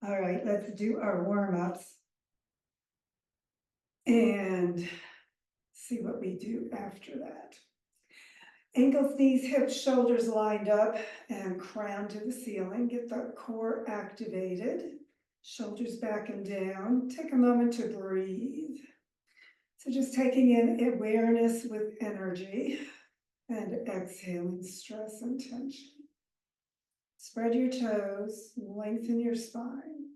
All right, let's do our warm-ups. And see what we do after that. Ankles, knees, hips, shoulders lined up and crown to the ceiling. Get the core activated. Shoulders back and down. Take a moment to breathe. So just taking in awareness with energy and exhaling stress and tension. Spread your toes, lengthen your spine.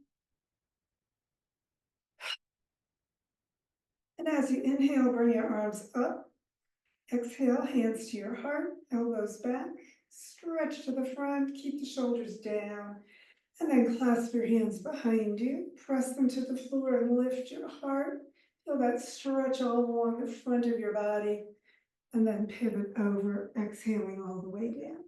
And as you inhale, bring your arms up. Exhale, hands to your heart, elbows back. Stretch to the front, keep the shoulders down. And then clasp your hands behind you. Press them to the floor and lift your heart. Feel that stretch all along the front of your body. And then pivot over, exhaling all the way down.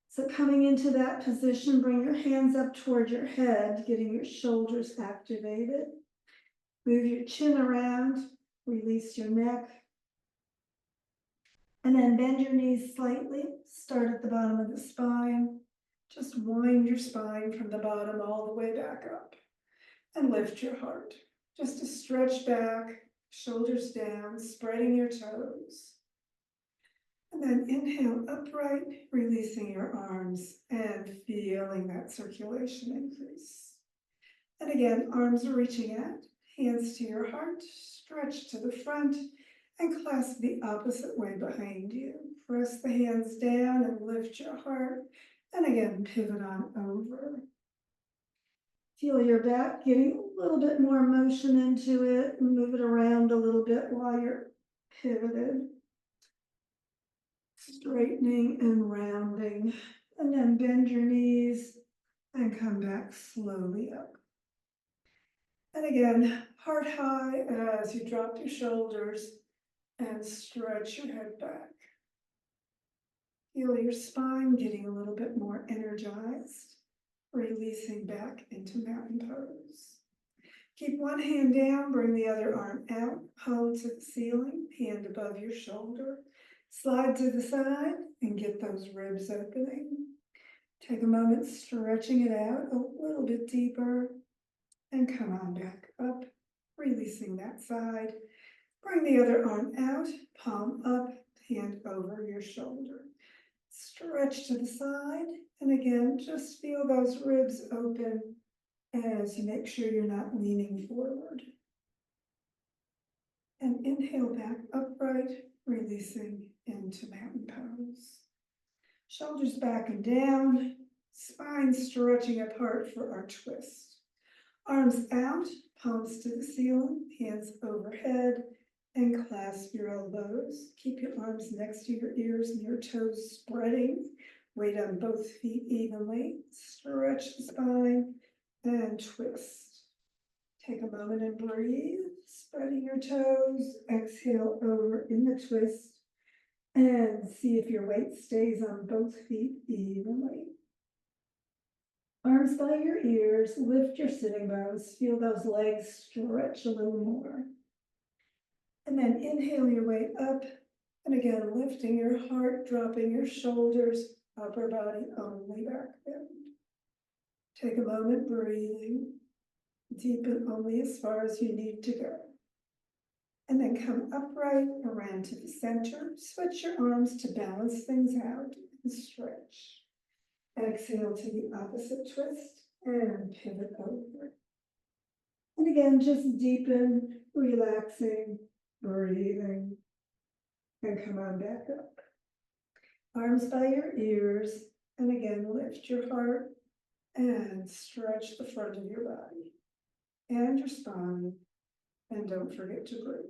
So coming into that position, bring your hands up toward your head, getting your shoulders activated. Move your chin around, release your neck. And then bend your knees slightly. Start at the bottom of the spine. Just wind your spine from the bottom all the way back up. And lift your heart. Just to stretch back, shoulders down, spreading your toes. And then inhale upright, releasing your arms and feeling that circulation increase. And again, arms are reaching out, hands to your heart, stretch to the front and clasp the opposite way behind you. Press the hands down and lift your heart. And again, pivot on over. Feel your back getting a little bit more motion into it. Move it around a little bit while you're pivoted. Straightening and rounding. And then bend your knees and come back slowly up. And again, heart high as you drop your shoulders and stretch your head back. Feel your spine getting a little bit more energized, releasing back into mountain pose. Keep one hand down, bring the other arm out, palm to the ceiling, hand above your shoulder. Slide to the side and get those ribs opening. Take a moment stretching it out a little bit deeper and come on back up, releasing that side. Bring the other arm out, palm up, hand over your shoulder. Stretch to the side, and again, just feel those ribs open as you make sure you're not leaning forward. And inhale back upright, releasing into mountain pose. Shoulders back and down, spine stretching apart for our twist. Arms out, palms to the ceiling, hands overhead, and clasp your elbows. Keep your arms next to your ears and your toes spreading. Weight on both feet evenly. Stretch the spine and twist. Take a moment and breathe, spreading your toes. Exhale over in the twist. And see if your weight stays on both feet evenly. Arms by your ears, lift your sitting bones. Feel those legs stretch a little more. And then inhale your way up, and again, lifting your heart, dropping your shoulders, upper body only, back bend. Take a moment, breathing, deepen only as far as you need to go. And then come upright around to the center. Switch your arms to balance things out and stretch. Exhale to the opposite twist and pivot over. And again, just deepen, relaxing, breathing, and come on back up. Arms by your ears, and again, lift your heart and stretch the front of your body and your spine, and don't forget to breathe.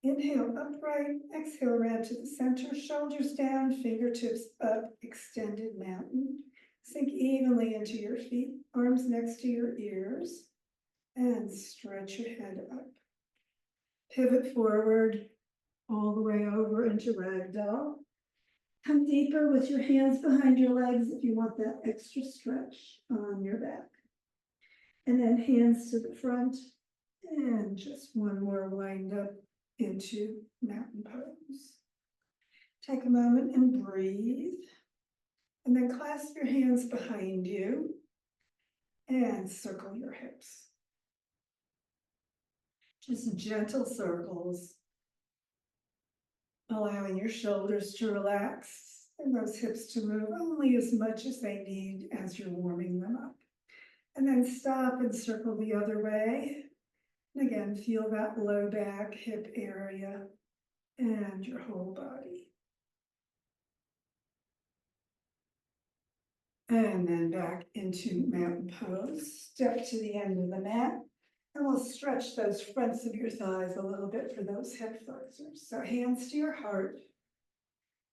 Inhale upright, exhale around to the center, shoulders down, fingertips up, extended mountain. Sink evenly into your feet, arms next to your ears, and stretch your head up. Pivot forward, all the way over into ragdoll. Come deeper with your hands behind your legs if you want that extra stretch on your back. And then hands to the front, and just one more wind up into mountain pose. Take a moment and breathe. And then clasp your hands behind you. and circle your hips. Just gentle circles, allowing your shoulders to relax and those hips to move only as much as they need as you're warming them up. And then stop and circle the other way. And again, feel that low back, hip area, and your whole body. And then back into mountain pose. Step to the end of the mat. And we'll stretch those fronts of your thighs a little bit for those hip flexors. So hands to your heart.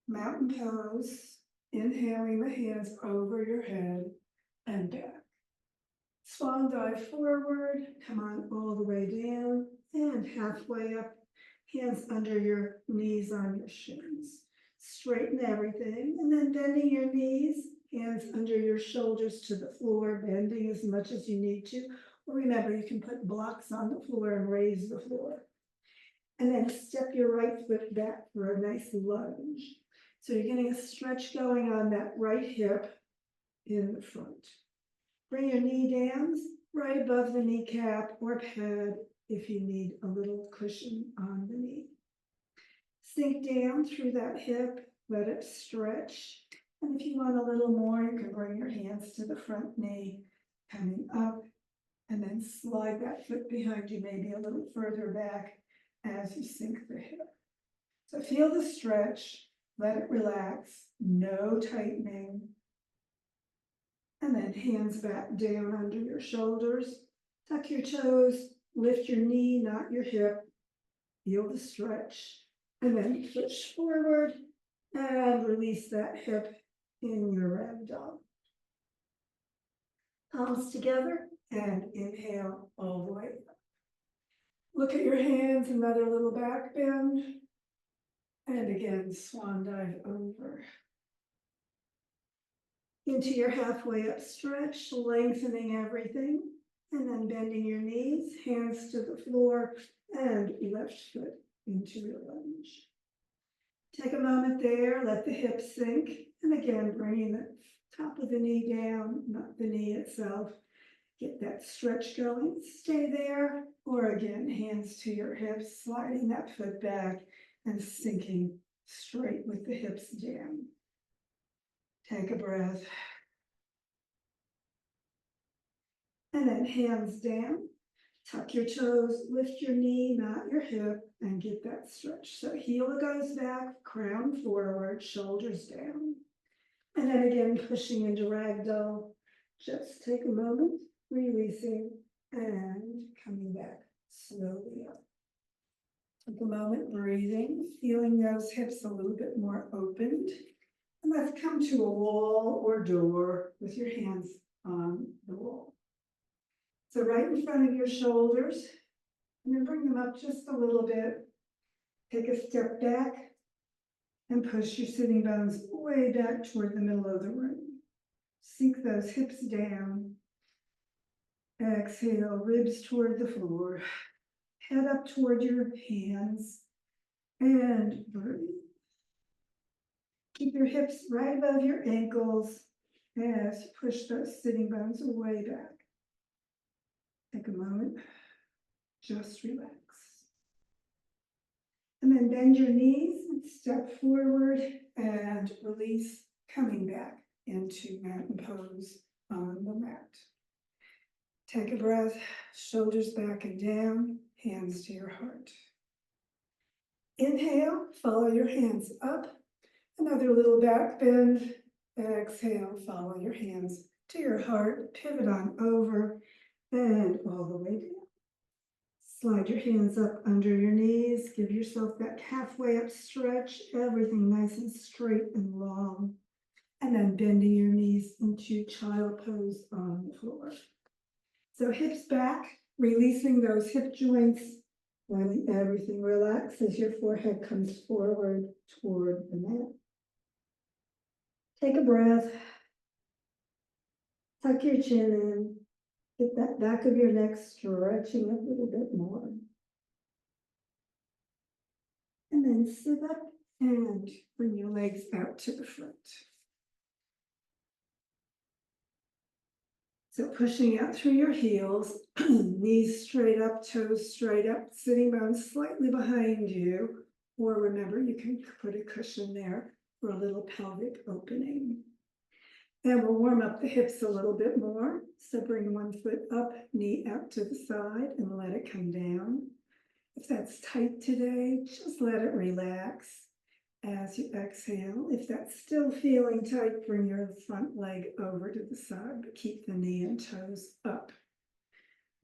Mountain pose. Inhaling the hands over your head and back. Swan dive forward. Come on all the way down and halfway up. Hands under your knees on your shins. Straighten everything and then bending your knees. Hands under your shoulders to the floor, bending as much as you need to. Remember, you can put blocks on the floor and raise the floor. And then step your right foot back for a nice lunge. So you're getting a stretch going on that right hip in the front. Bring your knee down right above the kneecap or pad if you need a little cushion on the knee. Sink down through that hip, let it stretch. And if you want a little more, you can bring your hands to the front knee, coming up, and then slide that foot behind you, maybe a little further back as you sink the hip. So feel the stretch, let it relax, no tightening. And then hands back down under your shoulders. Tuck your toes, lift your knee, not your hip. Feel the stretch. And then push forward and release that hip in your ragdoll. Palms together and inhale all the way up. Look at your hands, another little back bend. And again, swan dive over. Into your halfway up stretch, lengthening everything. And then bending your knees, hands to the floor, and left foot into your lunge. Take a moment there, let the hips sink. And again, bringing the top of the knee down, not the knee itself. Get that stretch going, stay there. Or again, hands to your hips, sliding that foot back and sinking straight with the hips down. Take a breath. And then hands down, tuck your toes, lift your knee, not your hip, and get that stretch. So heel goes back, crown forward, shoulders down. And then again, pushing into ragdoll. Just take a moment, releasing, and coming back slowly up. Take a moment, breathing, feeling those hips a little bit more opened. And let's come to a wall or door with your hands on the wall. So right in front of your shoulders, and then bring them up just a little bit. Take a step back and push your sitting bones way back toward the middle of the room. Sink those hips down. Exhale, ribs toward the floor. Head up toward your hands and breathe. Keep your hips right above your ankles as you push those sitting bones way back. Take a moment, just relax. And then bend your knees and step forward and release, coming back into mountain pose on the mat. Take a breath, shoulders back and down, hands to your heart. Inhale, follow your hands up, another little back bend. Exhale, follow your hands to your heart, pivot on over, and all the way down. Slide your hands up under your knees. Give yourself that halfway up stretch, everything nice and straight and long. And then bending your knees into child pose on the floor. So hips back, releasing those hip joints, letting everything relax as your forehead comes forward toward the mat. Take a breath. Tuck your chin in. Get that back of your neck stretching a little bit more. And then sit up and bring your legs out to the front. So pushing out through your heels, knees straight up, toes straight up, sitting bones slightly behind you. Or remember, you can put a cushion there for a little pelvic opening. And we'll warm up the hips a little bit more. So bring one foot up, knee out to the side, and let it come down. If that's tight today, just let it relax as you exhale. If that's still feeling tight, bring your front leg over to the side, but keep the knee and toes up.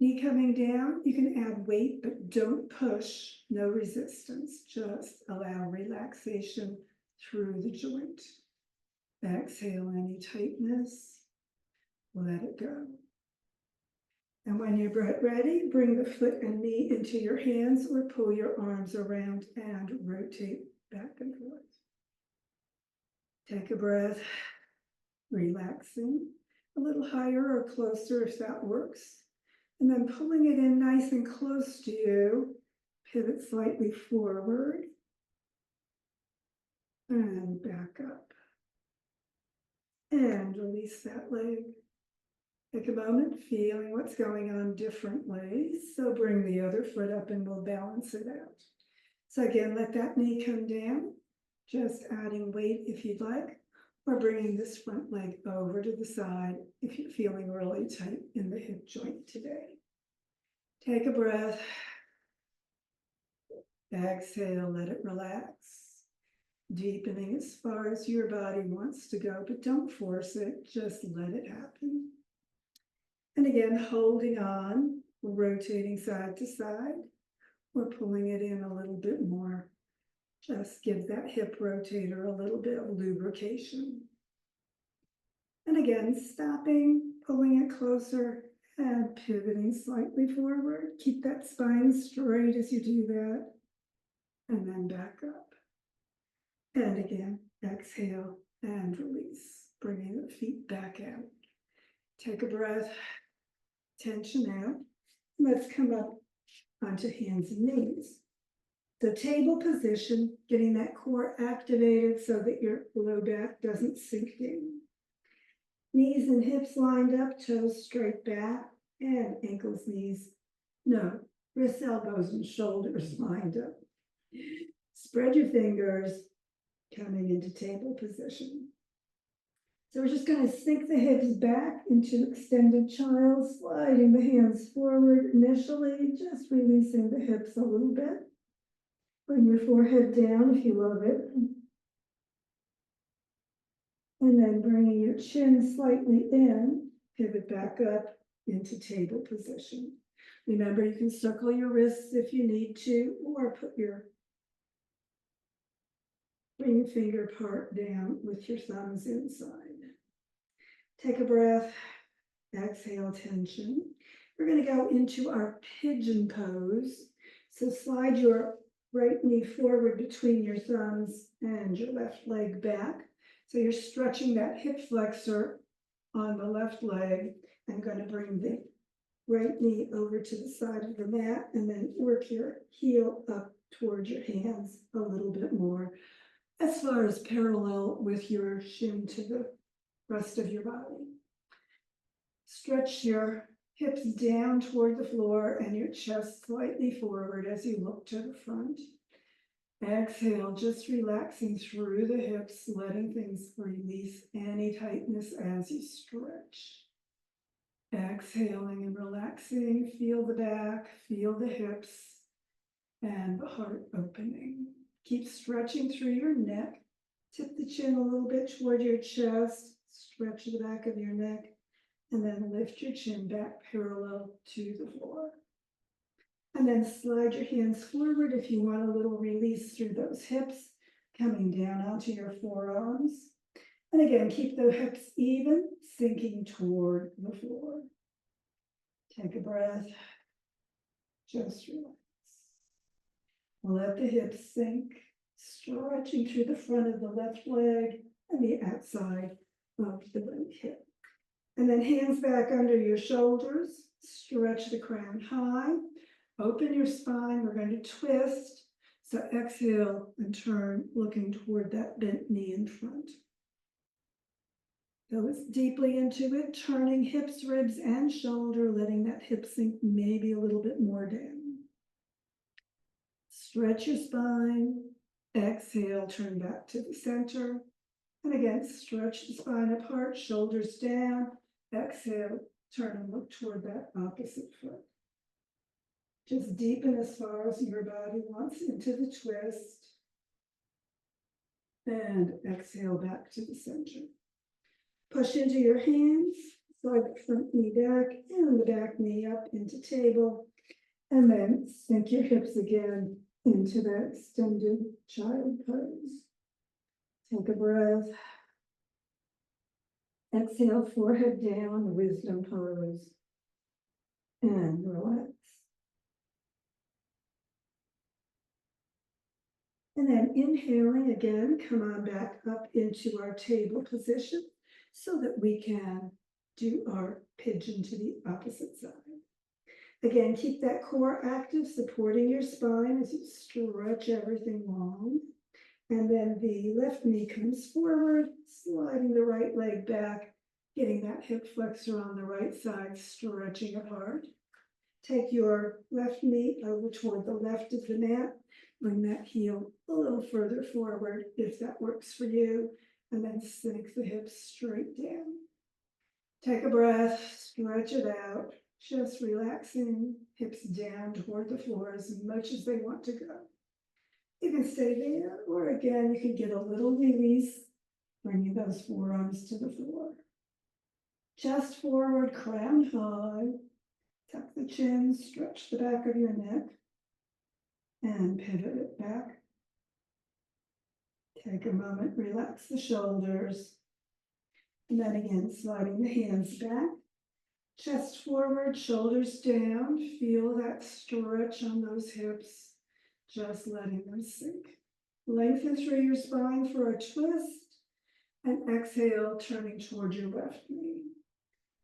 Knee coming down, you can add weight, but don't push, no resistance. Just allow relaxation through the joint. Exhale any tightness, let it go. And when you're ready, bring the foot and knee into your hands or pull your arms around and rotate back and forth. Take a breath, relaxing a little higher or closer if that works. And then pulling it in nice and close to you, pivot slightly forward and back up. And release that leg. Take a moment, feeling what's going on differently. So bring the other foot up and we'll balance it out. So again, let that knee come down, just adding weight if you'd like, or bringing this front leg over to the side if you're feeling really tight in the hip joint today. Take a breath. Exhale, let it relax. Deepening as far as your body wants to go, but don't force it, just let it happen. And again, holding on, rotating side to side, or pulling it in a little bit more. Just give that hip rotator a little bit of lubrication. And again, stopping, pulling it closer, and pivoting slightly forward. Keep that spine straight as you do that. And then back up. And again, exhale and release, bringing the feet back out. Take a breath, tension out. Let's come up onto hands and knees. So table position, getting that core activated so that your low back doesn't sink in. Knees and hips lined up, toes straight back, and ankles, knees, no, wrists, elbows, and shoulders lined up. Spread your fingers, coming into table position. So we're just going to sink the hips back into extended child, sliding the hands forward initially, just releasing the hips a little bit. Bring your forehead down if you love it. And then bringing your chin slightly in, pivot back up into table position. Remember, you can circle your wrists if you need to, or put your ring finger part down with your thumbs inside. Take a breath, exhale tension. We're going to go into our pigeon pose. So slide your right knee forward between your thumbs and your left leg back. So you're stretching that hip flexor on the left leg. I'm going to bring the right knee over to the side of the mat and then work your heel up towards your hands a little bit more, as far as parallel with your shin to the rest of your body. Stretch your hips down toward the floor and your chest slightly forward as you look to the front. Exhale, just relaxing through the hips, letting things release any tightness as you stretch. Exhaling and relaxing, feel the back, feel the hips, and the heart opening. Keep stretching through your neck. Tip the chin a little bit toward your chest, stretch the back of your neck, and then lift your chin back parallel to the floor. And then slide your hands forward if you want a little release through those hips, coming down onto your forearms. And again, keep the hips even, sinking toward the floor. Take a breath, just relax. Let the hips sink, stretching through the front of the left leg and the outside of the right hip. And then hands back under your shoulders, stretch the crown high, open your spine. We're going to twist. So exhale and turn, looking toward that bent knee in front. Go as deeply into it, turning hips, ribs, and shoulder, letting that hip sink maybe a little bit more down. Stretch your spine. Exhale, turn back to the center. And again, stretch the spine apart, shoulders down. Exhale, turn and look toward that opposite foot. Just deepen as far as your body wants into the twist. And exhale back to the center. Push into your hands, slide the front knee back and the back knee up into table. And then sink your hips again into that extended child pose. Take a breath. Exhale, forehead down, wisdom pose. And relax. And then inhaling again, come on back up into our table position so that we can do our pigeon to the opposite side. Again, keep that core active, supporting your spine as you stretch everything long. And then the left knee comes forward, sliding the right leg back, getting that hip flexor on the right side, stretching apart. Take your left knee over toward the left of the mat. Bring that heel a little further forward if that works for you. And then sink the hips straight down. Take a breath, stretch it out. Just relaxing, hips down toward the floor as much as they want to go. You can stay there, or again, you can get a little release, bringing those forearms to the floor. Chest forward, crown high. Tuck the chin, stretch the back of your neck, and pivot it back. Take a moment, relax the shoulders. And then again, sliding the hands back. Chest forward, shoulders down. Feel that stretch on those hips, just letting them sink. Lengthen through your spine for a twist, and exhale, turning toward your left knee.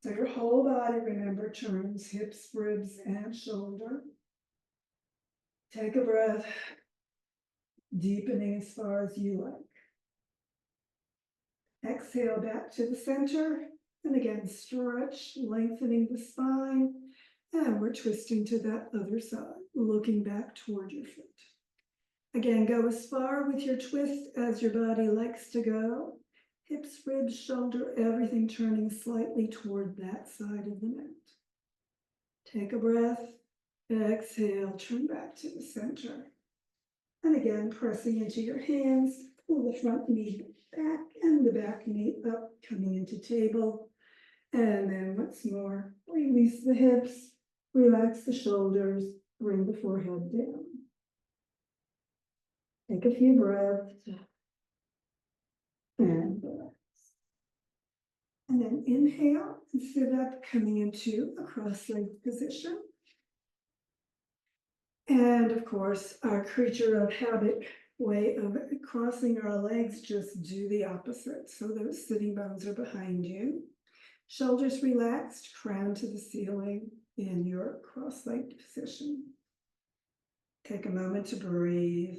So your whole body, remember, turns hips, ribs, and shoulder. Take a breath, deepening as far as you like. Exhale back to the center, and again, stretch, lengthening the spine, and we're twisting to that other side, looking back toward your foot. Again, go as far with your twist as your body likes to go. Hips, ribs, shoulder, everything turning slightly toward that side of the mat. Take a breath, exhale, turn back to the center. And again, pressing into your hands, pull the front knee back and the back knee up, coming into table. And then once more, release the hips, relax the shoulders, bring the forehead down. Take a few breaths and relax. And then inhale and sit up, coming into a cross-legged position. And of course, our creature of habit way of crossing our legs, just do the opposite. So those sitting bones are behind you. Shoulders relaxed, crown to the ceiling in your cross-legged position. Take a moment to breathe.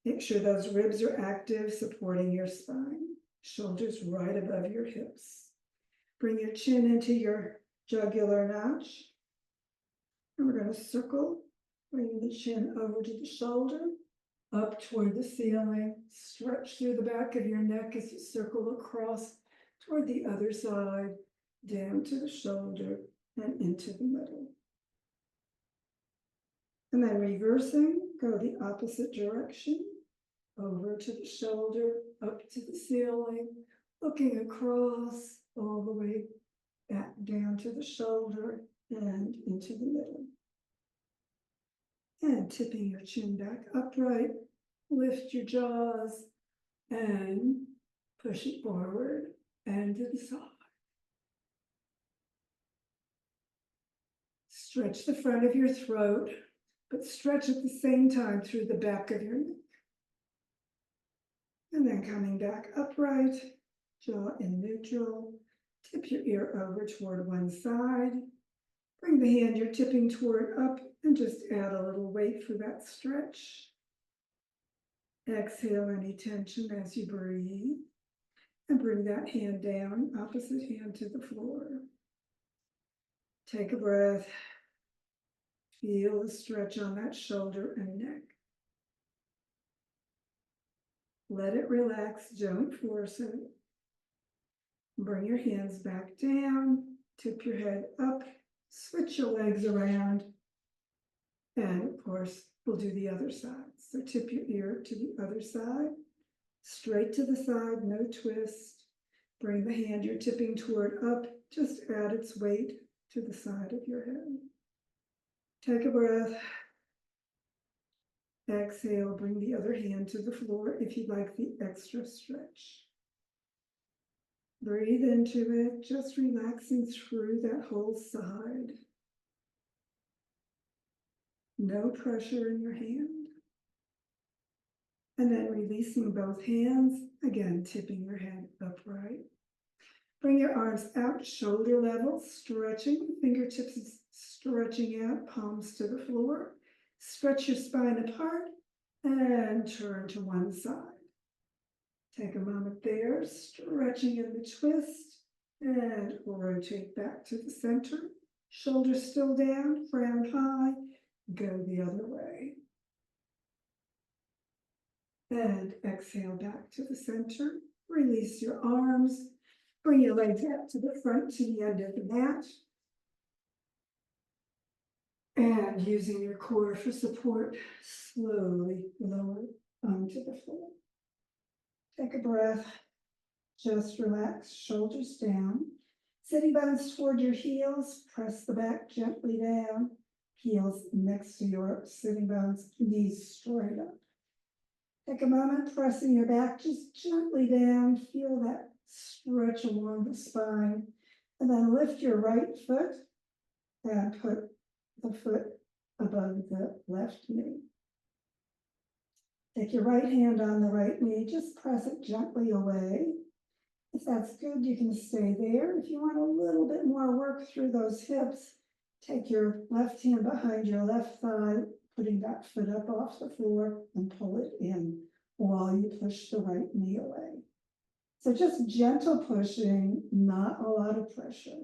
Make sure those ribs are active, supporting your spine. Shoulders right above your hips. Bring your chin into your jugular notch. And we're going to circle, bringing the chin over to the shoulder, up toward the ceiling. Stretch through the back of your neck as you circle across toward the other side, down to the shoulder and into the middle. And then reversing, go the opposite direction, over to the shoulder, up to the ceiling, looking across all the way back down to the shoulder and into the middle. And tipping your chin back upright, lift your jaws and push it forward and to the side. Stretch the front of your throat, but stretch at the same time through the back of your neck. And then coming back upright, jaw in neutral, tip your ear over toward one side. Bring the hand you're tipping toward up and just add a little weight for that stretch. Exhale any tension as you breathe. And bring that hand down, opposite hand to the floor. Take a breath. Feel the stretch on that shoulder and neck. Let it relax, don't force it. Bring your hands back down, tip your head up, switch your legs around, and of course, we'll do the other side. So tip your ear to the other side, straight to the side, no twist. Bring the hand you're tipping toward up, just add its weight to the side of your head. Take a breath. Exhale, bring the other hand to the floor if you'd like the extra stretch. Breathe into it, just relaxing through that whole side. No pressure in your hand. And then releasing both hands, again, tipping your head upright. Bring your arms out, shoulder level, stretching, fingertips stretching out, palms to the floor. Stretch your spine apart and turn to one side. Take a moment there, stretching in the twist, and rotate back to the center. Shoulders still down, round high, go the other way. And exhale back to the center. Release your arms. Bring your legs out to the front, to the end of the mat. And using your core for support, slowly lower onto the floor. Take a breath. Just relax, shoulders down. Sitting bones toward your heels, press the back gently down. Heels next to your sitting bones, knees straight up. Take a moment, pressing your back just gently down. Feel that stretch along the spine. And then lift your right foot and put the foot above the left knee. Take your right hand on the right knee, just press it gently away. If that's good, you can stay there. If you want a little bit more work through those hips, take your left hand behind your left thigh, putting that foot up off the floor and pull it in while you push the right knee away. So just gentle pushing, not a lot of pressure.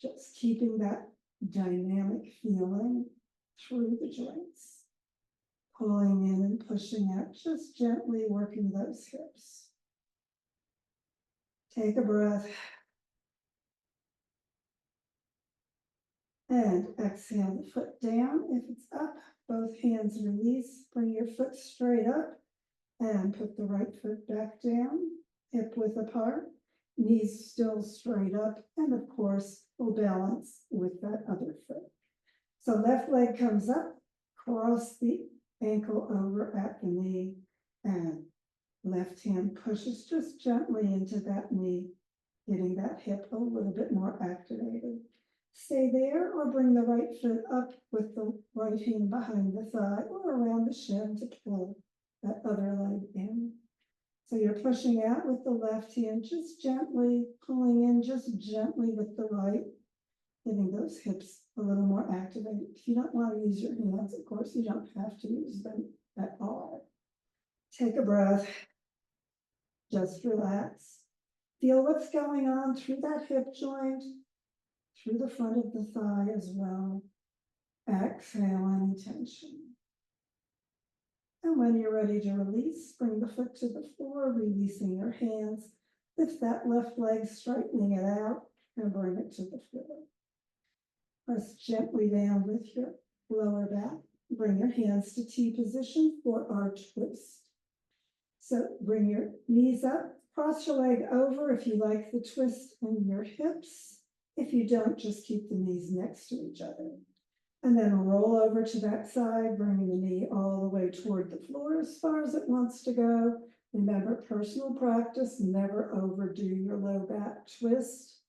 Just keeping that dynamic feeling through the joints. Pulling in and pushing out, just gently working those hips. Take a breath. And exhale the foot down. If it's up, both hands release. Bring your foot straight up and put the right foot back down, hip width apart, knees still straight up, and of course, we'll balance with that other foot. So left leg comes up, cross the ankle over at the knee, and left hand pushes just gently into that knee, getting that hip a little bit more activated. Stay there or bring the right foot up with the right hand behind the thigh or around the shin to pull that other leg in. So you're pushing out with the left hand, just gently pulling in, just gently with the right, getting those hips a little more activated. If you don't want to use your hands, of course, you don't have to use them at all. Take a breath. Just relax. Feel what's going on through that hip joint, through the front of the thigh as well. Exhale any tension. And when you're ready to release, bring the foot to the floor, releasing your hands. Lift that left leg, straightening it out, and bring it to the floor. Press gently down with your lower back. Bring your hands to T position for our twist. So bring your knees up, cross your leg over if you like the twist in your hips. If you don't, just keep the knees next to each other. And then roll over to that side, bringing the knee all the way toward the floor as far as it wants to go. Remember, personal practice, never overdo your low back twist.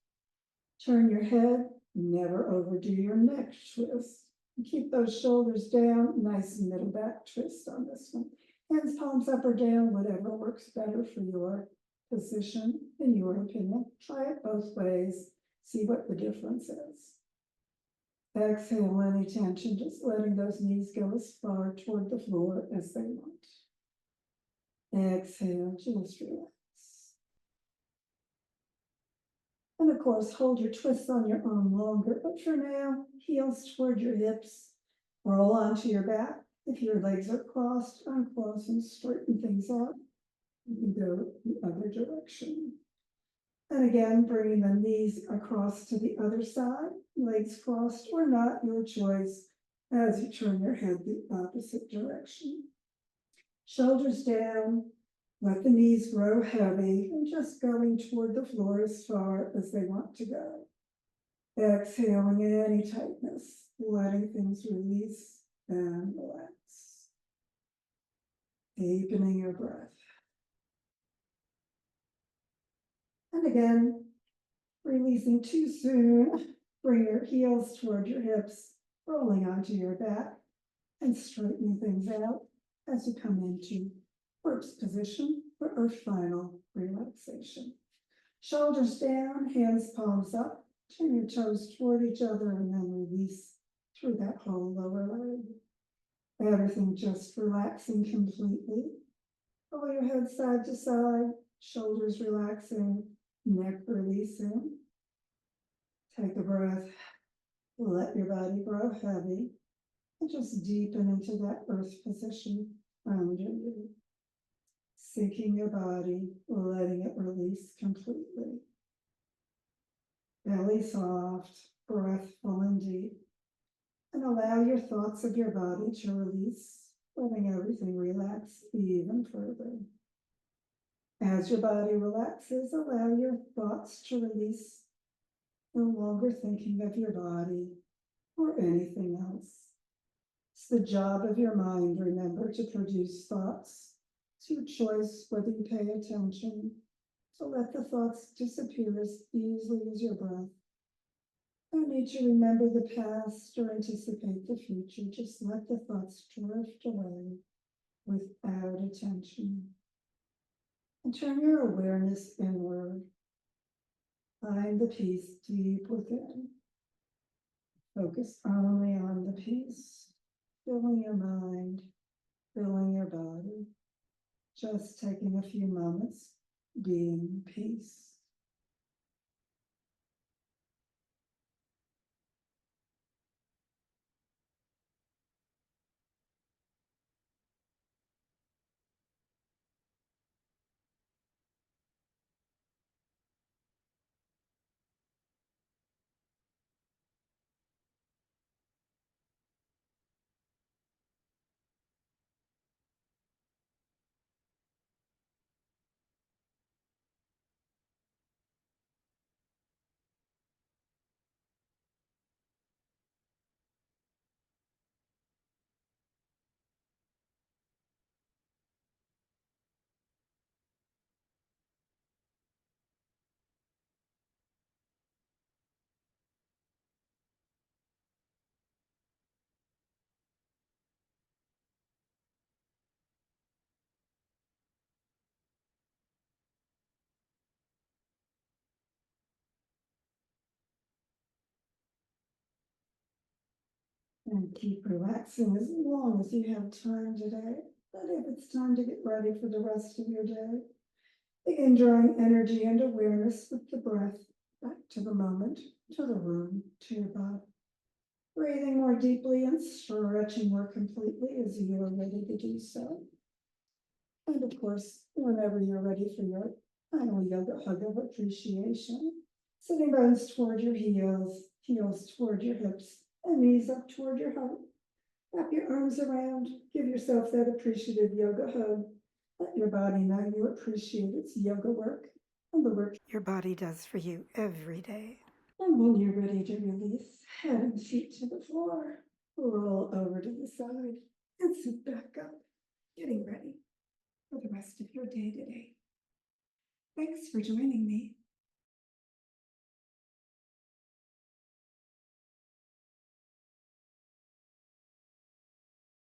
Turn your head, never overdo your neck twist. Keep those shoulders down, nice middle back twist on this one. Hands, palms up or down, whatever works better for your position, in your opinion. Try it both ways, see what the difference is. Exhale any tension, just letting those knees go as far toward the floor as they want. Exhale, just relax. And of course, hold your twists on your arm longer, but for now, heels toward your hips. Roll onto your back. If your legs are crossed, uncross and straighten things out. You can go the other direction. And again, bringing the knees across to the other side, legs crossed or not, your choice, as you turn your head the opposite direction. Shoulders down, let the knees grow heavy and just going toward the floor as far as they want to go. Exhaling any tightness, letting things release and relax. Deepening your breath. And again, releasing too soon, bring your heels toward your hips, rolling onto your back and straightening things out as you come into first position for our final relaxation. Shoulders down, hands palms up, turn your toes toward each other and then release through that whole lower leg. Everything just relaxing completely. Roll your head side to side, shoulders relaxing, neck releasing. Take a breath, let your body grow heavy, and just deepen into that earth position under you. Sinking your body, letting it release completely. Belly soft, breath full and deep. And allow your thoughts of your body to release, letting everything relax even further. As your body relaxes, allow your thoughts to release, no longer thinking of your body or anything else. It's the job of your mind, remember, to produce thoughts. It's your choice whether you pay attention, so let the thoughts disappear as easily as your breath. No need to remember the past or anticipate the future. Just let the thoughts drift away without attention. And turn your awareness inward. Find the peace deep within. Focus only on the peace, filling your mind, filling your body. Just taking a few moments being peace. And keep relaxing as long as you have time today. But if it's time to get ready for the rest of your day, begin drawing energy and awareness with the breath back to the moment, to the room, to your body. Breathing more deeply and stretching more completely as you are ready to do so. And of course, whenever you're ready for your final yoga hug of appreciation, sitting bones toward your heels, heels toward your hips, and knees up toward your heart. Wrap your arms around, give yourself that appreciative yoga hug. Let your body know you appreciate its yoga work and the work your body does for you every day. And when you're ready to release, head and feet to the floor, roll over to the side, and sit back up, getting ready for the rest of your day today. Thanks for joining me.